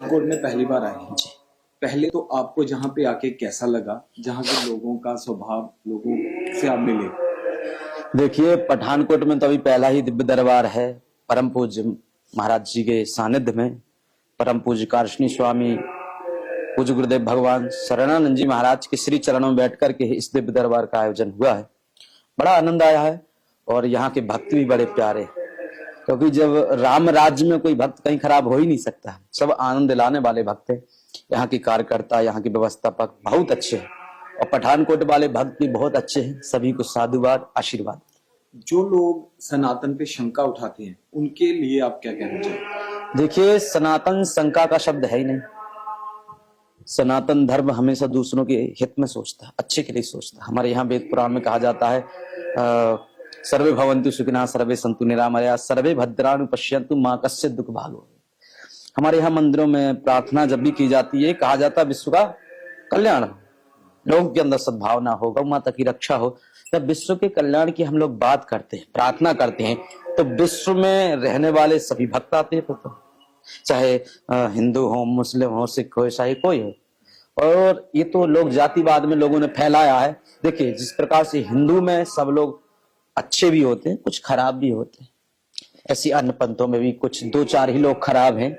पठानकोट में पहली बार आए हैं। पहले तो आपको जहाँ पे आके कैसा लगा, जहाँ के लोगों का स्वभाव, लोगों से आप मिले? देखिए, पठानकोट में तो अभी पहला ही दिव्य दरबार है। परम पूज्य महाराज जी के सानिध्य में परम पूज्य कारशनी स्वामी पूज्य गुरुदेव भगवान शरणानंद जी महाराज के श्री चरणों में बैठ करके इस दिव्य दरबार का आयोजन हुआ है। बड़ा आनंद आया है और यहाँ के भक्त भी बड़े प्यारे हैं, क्योंकि जब राम राज्य में कोई भक्त कहीं खराब हो ही नहीं सकता। सब आनंद दिलाने वाले भक्त हैं। यहाँ के कार्यकर्ता, यहाँ के व्यवस्थापक बहुत अच्छे हैं और पठानकोट वाले भक्त भी बहुत अच्छे हैं। सभी को साधुवाद, आशीर्वाद। जो लोग सनातन पे शंका उठाते हैं, उनके लिए आप क्या कहना चाहेंगे? देखिए, सनातन शंका का शब्द है ही नहीं। सनातन धर्म हमेशा दूसरों के हित में सोचता है, अच्छे के लिए सोचता है। हमारे यहाँ वेद पुराण में कहा जाता है सर्वे भवन्तु सुखिनः सर्वे सन्तु निरामया सर्वे भद्राणि पश्यन्तु मां कस्य दुख भागो। हमारे यहाँ मंदिरों में प्रार्थना जब भी की जाती है, कहा जाता है विश्व का कल्याण, लोगों के अंदर सद्भावना हो, गौ माता की रक्षा हो। जब विश्व के कल्याण की हम लोग बात करते हैं, प्रार्थना करते हैं, तो विश्व में रहने वाले सभी भक्त आते हैं। तो चाहे हिंदू हो, मुस्लिम हो, सिख हो, ईसाई कोई हो। और ये तो लोग जातिवाद में लोगों ने फैलाया है। देखिए, जिस प्रकार से हिंदू में सब लोग अच्छे भी होते हैं, कुछ खराब भी होते हैं, ऐसी अन्य पंथों में भी कुछ दो चार ही लोग खराब हैं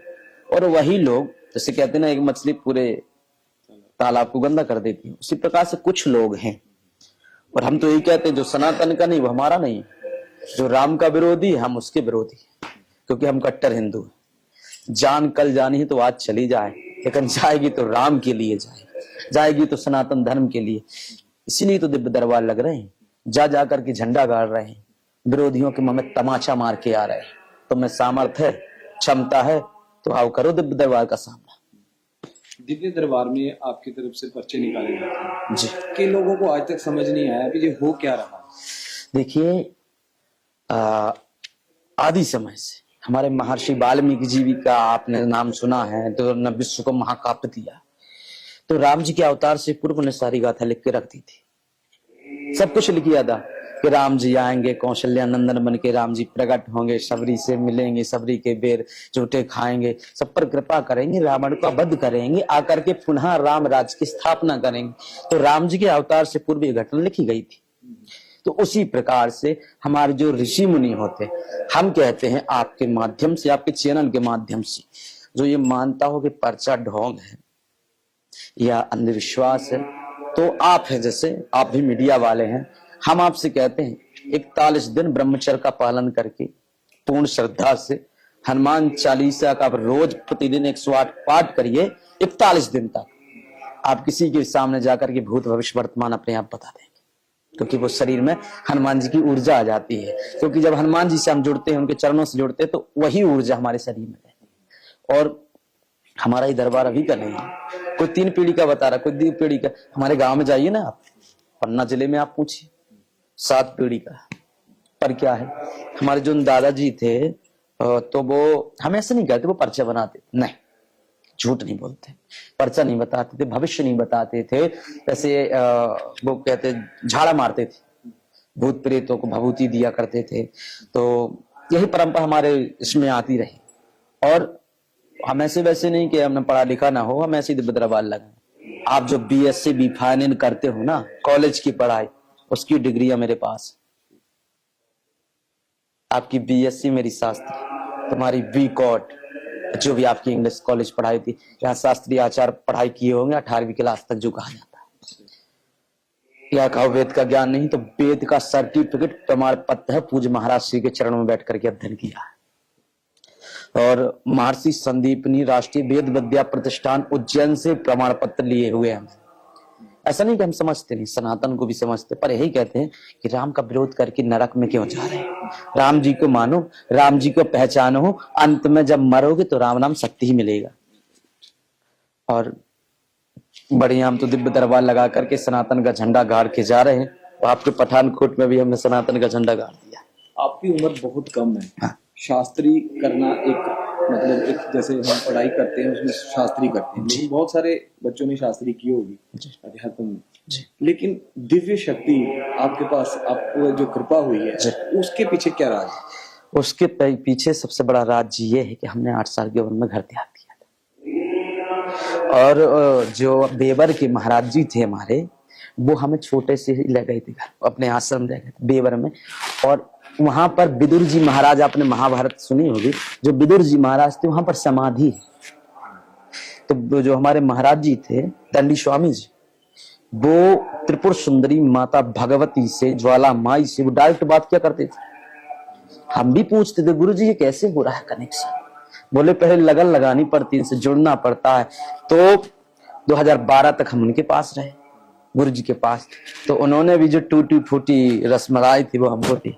और वही लोग, जैसे कहते हैं ना, एक मछली पूरे तालाब को गंदा कर देती है, उसी प्रकार से कुछ लोग हैं। और हम तो यही कहते हैं, जो सनातन का नहीं वो हमारा नहीं, जो राम का विरोधी हम उसके विरोधी, क्योंकि हम कट्टर हिंदू हैं। जान कल जानी है तो आज चली जाए, लेकिन जाएगी तो राम के लिए जाएगी तो सनातन धर्म के लिए। इसीलिए तो दिव्य दरबार लग रहे हैं, जा करके झंडा गाड़ रहे हैं, विरोधियों के मुंह में तमाचा मार के आ रहे हैं। तो मैं सामर्थ्य है, क्षमता है तो आओ करो दिव्य दरबार का सामना। दिव्य दरबार में आपकी तरफ से पर्चे निकाले जाते हैं जी, कि लोगों को आज तक समझ नहीं आया कि ये हो क्या रहा। देखिए, आदि समय से हमारे महर्षि वाल्मीकि जी का आपने नाम सुना है, तो न विश्व को महाकाव्य दिया। तो राम जी के अवतार से पूर्व ने सारी गाथा लिख के रख दी थी, सब कुछ लिख दिया था कि राम जी आएंगे, कौशल्या नंदन बन के राम जी प्रकट होंगे, सबरी से मिलेंगे, सबरी के बेर झूठे खाएंगे, सब पर कृपा करेंगे, रावण का वध करेंगे, आकर के पुनः राम राज्य की स्थापना करेंगे। तो राम जी के अवतार से पूर्व ये घटना लिखी गई थी। तो उसी प्रकार से हमारे जो ऋषि मुनि होते, हम कहते हैं आपके माध्यम से, आपके चैनल के माध्यम से, जो ये मानता हो कि पर्चा ढोंग है या अंधविश्वास है, तो आप है, जैसे आप भी मीडिया वाले हैं, हम आपसे कहते हैं 41 दिन ब्रह्मचर्य का पालन करके पूर्ण श्रद्धा से हनुमान चालीसा का रोज प्रतिदिन 108 पाठ करिए। 41 दिन तक आप किसी के सामने जाकर के भूत भविष्य वर्तमान अपने आप बता देंगे, क्योंकि वो शरीर में हनुमान जी की ऊर्जा आ जाती है। क्योंकि जब हनुमान जी से हम जुड़ते हैं, उनके चरणों से जुड़ते हैं, तो वही ऊर्जा हमारे शरीर में है। और हमारा ही दरबार अभी का नहीं है, कोई 3 पीढ़ी का बता रहा, कोई 2 पीढ़ी का। हमारे गांव में जाइए ना आप, पन्ना जिले में आप पूछिए, 7 पीढ़ी का। पर क्या है, हमारे जो दादाजी थे तो वो हमेशा नहीं कहते वो पर्चा बनाते, नहीं, झूठ नहीं बोलते, पर्चा नहीं बताते थे, भविष्य नहीं बताते थे। जैसे वो कहते झाड़ा मारते थे, भूत प्रेतों को भभूति दिया करते थे। तो यही परंपरा हमारे इसमें आती रही। और हम ऐसे वैसे नहीं कि हमने पढ़ा लिखा ना हो, हम ऐसे दिव्य दरबार लगाए। आप जो BSc B.Pharm करते हो ना, कॉलेज की पढ़ाई, उसकी डिग्रियां मेरे पास। आपकी BSc मेरी शास्त्री, तुम्हारी B.Cot, जो भी आपकी इंग्लिश कॉलेज पढ़ाई थी, यहाँ शास्त्रीय आचार पढ़ाई किए होंगे 18वीं क्लास तक, जो कहा जाता है। या कहो वेद का ज्ञान नहीं, तो वेद का सर्टिफिकेट प्रमाण पत्र है, पूज्य महाराज श्री के चरणों में बैठ करके अध्ययन किया है। और महर्षि संदीपनी राष्ट्रीय वेद विद्या प्रतिष्ठान उज्जैन से प्रमाण पत्र लिए हुए हैं। ऐसा नहीं कि हम समझते नहीं, सनातन को भी समझते, पर यही कहते हैं कि राम का विरोध करके नरक में क्यों जा रहे हैं। राम जी को मानो, राम जी को पहचानो, अंत में जब मरोगे तो राम नाम शक्ति ही मिलेगा। और बढ़िया, हम तो दिव्य दरबार लगा करके सनातन का झंडा गाड़ के जा रहे हैं। तो आपके पठानकोट में भी हमने सनातन का झंडा गाड़ दिया। आपकी उम्र बहुत कम है। हाँ। शास्त्री करना एक मतलब एक, जैसे हम पढ़ाई करते हैं उसमें शास्त्री करते हैं, लेकिन बहुत सारे बच्चों ने शास्त्री की होगी अध्यात्म में, लेकिन दिव्य शक्ति आपके पास, आपको जो कृपा हुई है, उसके पीछे क्या राज है? उसके पीछे सबसे बड़ा राज ये है कि हमने 8 साल की उम्र में घर त्याग दिया था। और जो बेवर के महाराज जी थे हमारे, वो हमें छोटे से ही ले गए थे घर, अपने आश्रम ले गए थे बेवर में। और वहां पर विदुर जी महाराज, आपने महाभारत सुनी होगी, जो विदुर जी महाराज थे वहां पर समाधि है। तो जो हमारे महाराज जी थे दंडी स्वामी जी, वो त्रिपुर सुंदरी माता भगवती से, ज्वाला माई से वो डायरेक्ट बात क्या करते थे। हम भी पूछते थे गुरु जी ये कैसे हो रहा है कनेक्शन। बोले पहले लगन लगानी पड़ती है, इनसे जुड़ना पड़ता है। तो 2012 तक हम उनके पास रहे, गुरु जी के पास। तो उन्होंने भी जो टूटी फूटी रसमलाई थी वो हमको दी,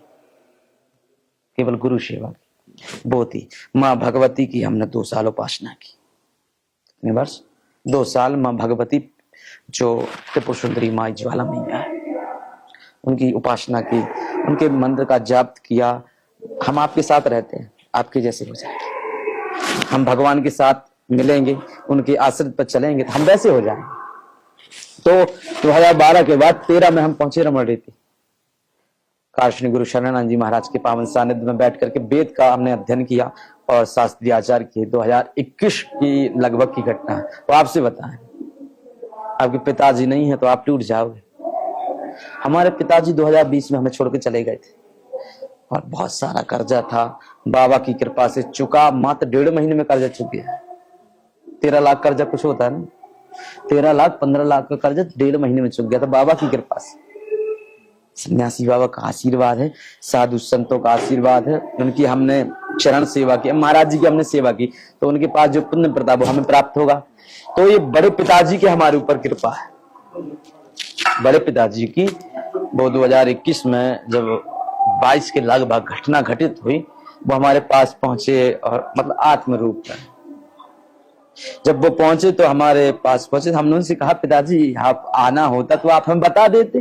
केवल गुरु सेवा की वो थी। माँ भगवती की हमने 2 साल उपासना की। कितने वर्ष? 2 साल माँ भगवती जो त्रिपुर सुंदरी माई ज्वाला मैया है, उनकी उपासना की, उनके मंत्र का जाप किया। हम आपके साथ रहते हैं, आपके जैसे हो जाएंगे। हम भगवान के साथ मिलेंगे, उनके आश्रित पर चलेंगे तो हम वैसे हो जाएंगे। तो 2012 के बाद 13 में हम पहुंचे रमणरेती। काशनी गुरु शरणानंद जी महाराज के पावन सानिध्य में बैठ करके वेद का हमने अध्ययन किया और शास्त्रीय आचार्य किए। 2021 की लगभग की घटना है। तो आपसे बताएं, आपके पिताजी नहीं है तो आप टूट जाओगे। हमारे पिताजी 2020 में हमें छोड़ के चले गए थे और बहुत सारा कर्जा था, बाबा की कृपा से चुका। मात्र 1.5 महीने में कर्जा चुक गया। 13 लाख कर्जा कुछ होता है ना, 13 लाख 15 लाख का कर्जा 1.5 महीने में चुक गया था बाबा की कृपा से। सन्यासी बाबा का आशीर्वाद है, साधु संतों का आशीर्वाद है, उनकी हमने चरण सेवा की, महाराज जी की हमने सेवा की, तो उनके पास जो पुण्य प्रताप वो हमें प्राप्त होगा। तो ये बड़े पिताजी की हमारे ऊपर कृपा है। बड़े पिताजी की वो 2021 में जब 22 के लगभग घटना घटित हुई, वो हमारे पास पहुंचे और मतलब आत्म रूप में जब वो पहुंचे तो हमारे पास पहुंचे, हमने उनसे कहा पिताजी आप आना होता तो आप हमें बता देते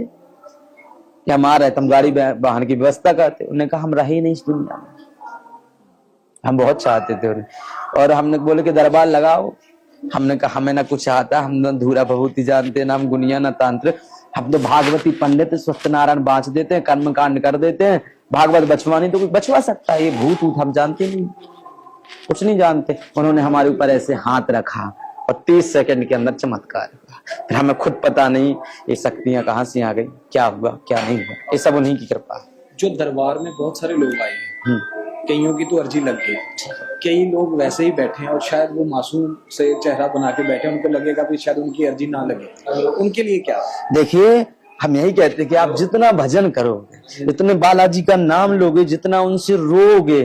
कि हम आ रहे, तुम गाड़ी वाहन की व्यवस्था करते। उन्होंने कहा हम रहे नहीं इस दुनिया में, हम बहुत चाहते थे उन्हें। और हमने बोले कि दरबार लगाओ। हमने कहा हमें ना कुछ आता, हम ना धूरा भभूति जानते, ना हम गुनिया ना तांत्र, हम तो भागवती पंडित सत्यनारायण बांच देते हैं, कर्म कांड कर देते हैं, भागवत बचवानी तो कोई बचवा सकता है, ये भूत ऊत हम जानते नहीं, कुछ नहीं जानते। उन्होंने हमारे ऊपर ऐसे हाथ रखा और 30 सेकंड के अंदर चमत्कार हुआ। फिर हमें खुद पता नहीं ये शक्तियां कहां से आ गई, क्या हुआ क्या नहीं हुआ, ये सब उन्हीं की कृपा है। जो दरबार में बहुत सारे लोग आए हैं, कईयों की तो अर्जी लग गई, कई लोग वैसे ही बैठे हैं और शायद वो मासूम से चेहरा बना के बैठे, उनको लगेगा कि शायद उनकी अर्जी ना लगे, उनके लिए क्या? देखिए हम यही कहते हैं कि आप जितना भजन करोगे, जितने बालाजी का नाम लोगे, जितना उनसे रोगे,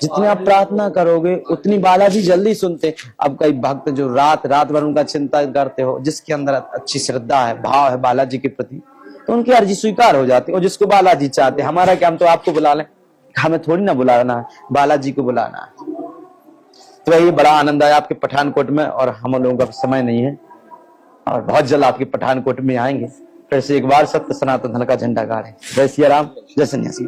जितनी आप प्रार्थना करोगे, उतनी बालाजी जल्दी सुनते। अब कई भक्त जो रात भर उनका चिंता करते हो, जिसके अंदर अच्छी श्रद्धा है, भाव है बालाजी के प्रति, तो उनकी अर्जी स्वीकार हो जाती है। और जिसको बालाजी चाहते, हमारा क्या, हम तो आपको बुला लें, हमें थोड़ी ना बुलाना है, बालाजी को बुलाना है। तो यही बड़ा आनंद आया आपके पठानकोट में, और हम लोगों का समय नहीं है और बहुत जल्द आपके पठानकोट में आएंगे। फिर से एक बार सत्य सनातन धर्म का झंडा गाड़े। जय सिया राम, जय सन्यासी।